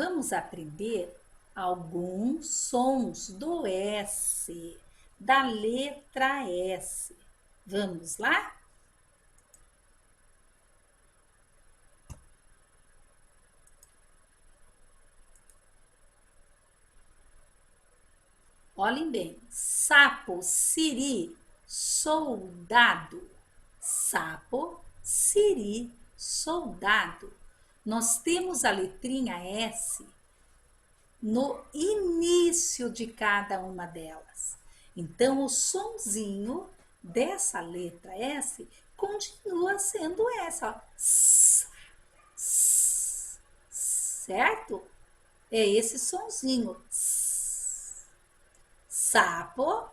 vamos aprender alguns sons do S, da letra S. Vamos lá? Olhem bem, sapo, siri, soldado. Sapo, siri, soldado. Nós temos a letrinha S no início de cada uma delas. Então, o sonzinho dessa letra S continua sendo S, ó. Certo? É esse sonzinho. Sapo,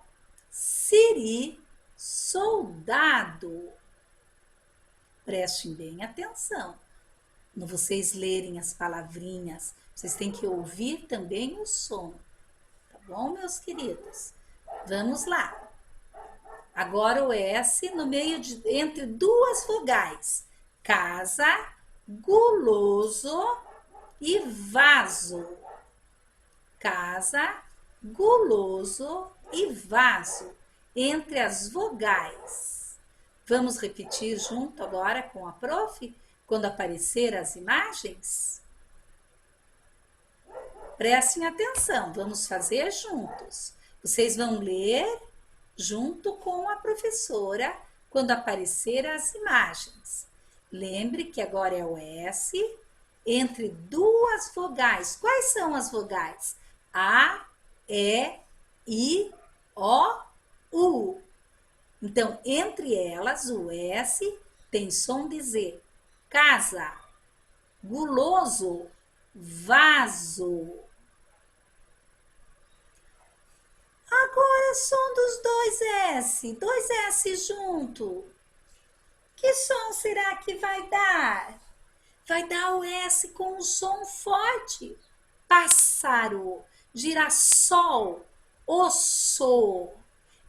siri, soldado. Prestem bem atenção. Quando vocês lerem as palavrinhas, vocês têm que ouvir também o som. Tá bom, meus queridos? Vamos lá. Agora o S no meio entre duas vogais. Casa, guloso e vaso. Casa, guloso e vaso. Entre as vogais. Vamos repetir junto agora com a prof? Quando aparecer as imagens? Prestem atenção, vamos fazer juntos. Vocês vão ler junto com a professora quando aparecer as imagens. Lembre que agora é o S entre duas vogais. Quais são as vogais? A, E, I, O, U. Então, entre elas, o S tem som de Z. Casa, guloso, vaso. Agora, som dos dois S junto. Que som será que vai dar? Vai dar o S com um som forte. Pássaro, girassol, osso.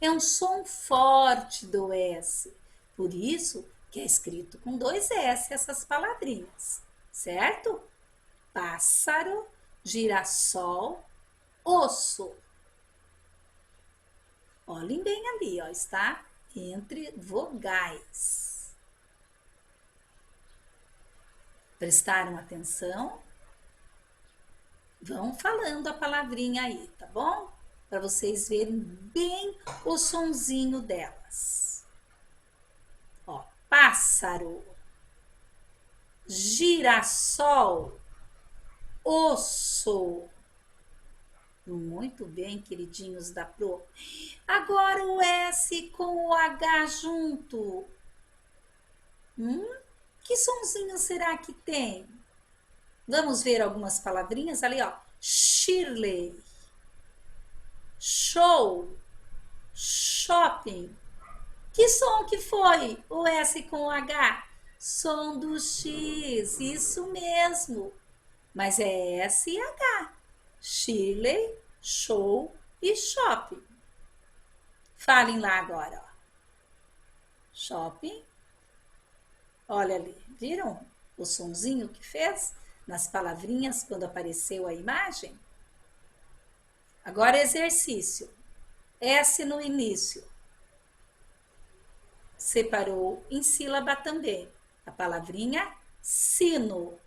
É um som forte do S. Por isso que é escrito com dois S essas palavrinhas, certo? Pássaro, girassol, osso. Olhem bem ali, ó, está entre vogais. Prestaram atenção? Vão falando a palavrinha aí, tá bom? Para vocês verem bem o sonzinho delas. Ó, pássaro, girassol, osso. Muito bem, queridinhos da Pro. Agora o S com o H junto. Que sonzinho será que tem? Vamos ver algumas palavrinhas ali, ó. Shirley, show, shopping. Que som que foi o S com o H? Som do X, isso mesmo. Mas é S e H. Shirley, show e shopping. Falem lá agora, ó. Shopping. Olha ali, viram o sonzinho que fez nas palavrinhas quando apareceu a imagem? Agora exercício. S no início. Separou em sílaba também. A palavrinha sino.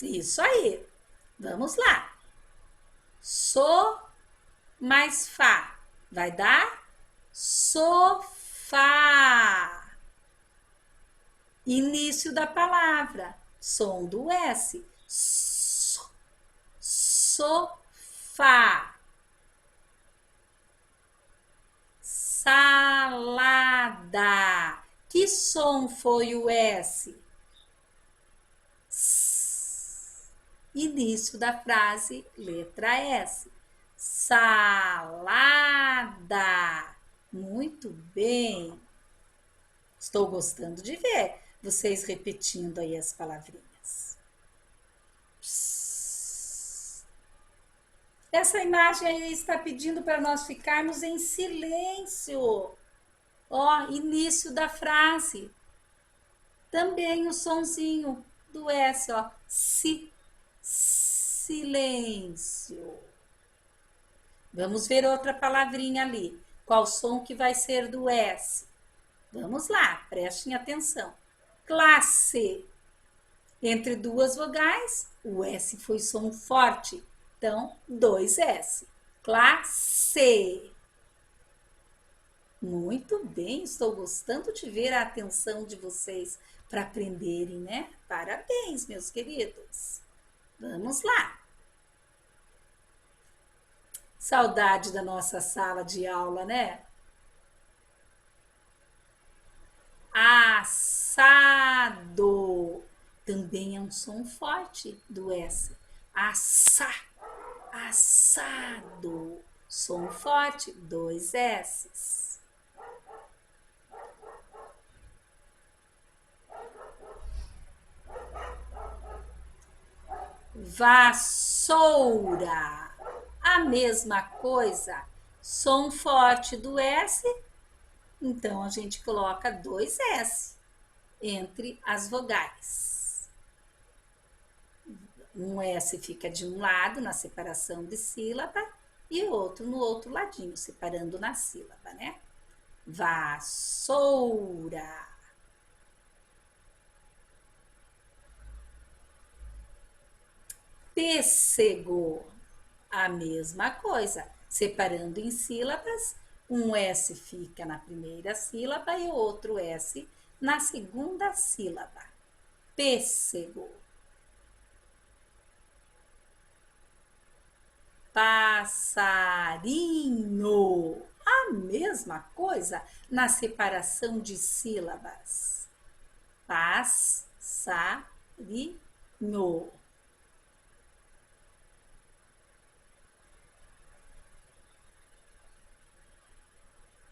Isso aí. Vamos lá. So mais Fá. Vai dar sofá. Início da palavra. Som do S. Sofá. Salada. Que som foi o S? Início da frase, letra S. Salada. Muito bem. Estou gostando de ver vocês repetindo aí as palavrinhas. Essa imagem aí está pedindo para nós ficarmos em silêncio. Ó, início da frase. Também o sonzinho do S, ó. Silêncio. Vamos ver outra palavrinha ali. Qual som que vai ser do S? Vamos lá, prestem atenção. Classe. Entre duas vogais, o S foi som forte. Então, dois S. Classe. Muito bem, estou gostando de ver a atenção de vocês para aprenderem, né? Parabéns, meus queridos. Vamos lá. Saudade da nossa sala de aula, né? Assado. Também é um som forte do S. Assado. Som forte, dois S's. Vassoura. A mesma coisa. Som forte do S. Então, a gente coloca dois S entre as vogais. Um S fica de um lado, na separação de sílaba, e outro no outro ladinho, separando na sílaba, né? Vassoura. Pêssego. A mesma coisa, separando em sílabas, um S fica na primeira sílaba e outro S na segunda sílaba. Pêssego. Passarinho. A mesma coisa na separação de sílabas. Passarinho.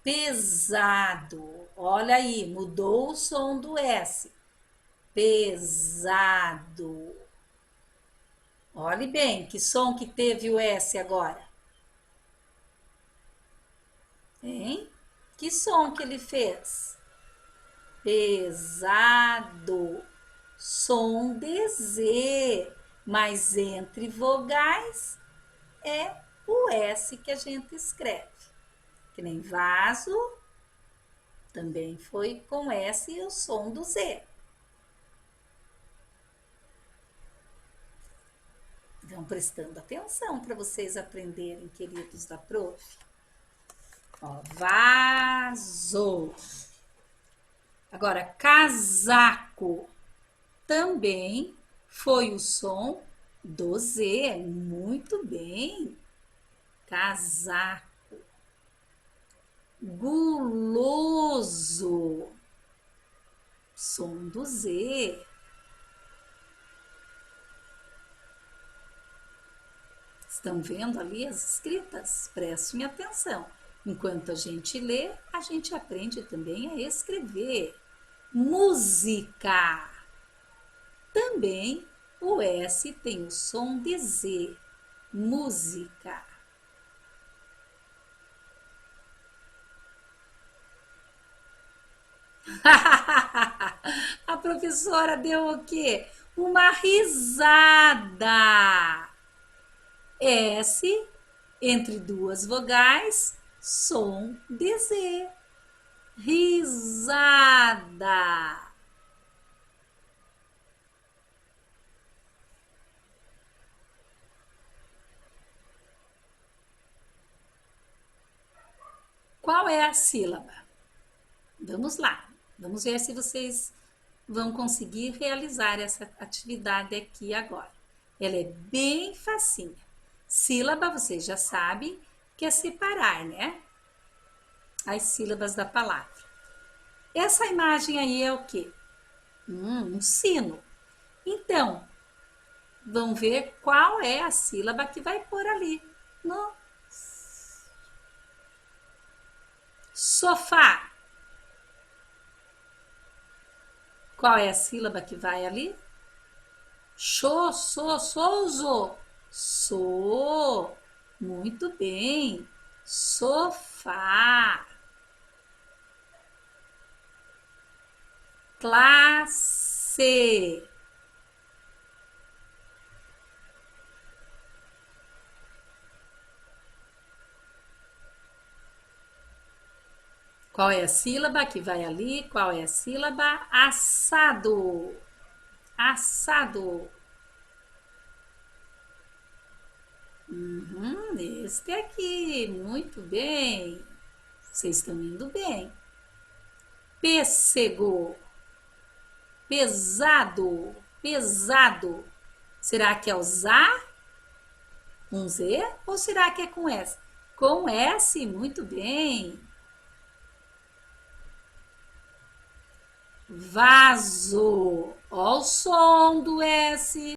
Pesado. Olha aí, mudou o som do S. Pesado. Olhe bem, que som que teve o S agora? Hein? Que som que ele fez? Pesado. Som de Z. Mas entre vogais é o S que a gente escreve. Que nem vaso, também foi com S e o som do Z. Vão prestando atenção para vocês aprenderem, queridos da prof. Ó, vaso. Agora, casaco. Também foi o som do Z. Muito bem. Casaco. Guloso. Som do Z. Estão vendo ali as escritas? Prestem atenção. Enquanto a gente lê, a gente aprende também a escrever. Música. Também o S tem o som de Z. Música. A professora deu o quê? Uma risada. S entre duas vogais, som de Z. Risada. Qual é a sílaba? Vamos lá. Vamos ver se vocês vão conseguir realizar essa atividade aqui agora. Ela é bem facinha. Sílaba, vocês já sabem que é separar, né? As sílabas da palavra. Essa imagem aí é o quê? Um sino. Então, vamos ver qual é a sílaba que vai pôr ali no sofá. Qual é a sílaba que vai ali? Souzo. So. Muito bem. Sofá. classe. Qual é a sílaba que vai ali? Qual é a sílaba? Assado. Assado. Este aqui. Muito bem. Vocês estão indo bem. Pêssego. Pesado. Pesado. Será que é usar com Z ou será que é com S? Com S, muito bem. Vaso. Ó o som do S.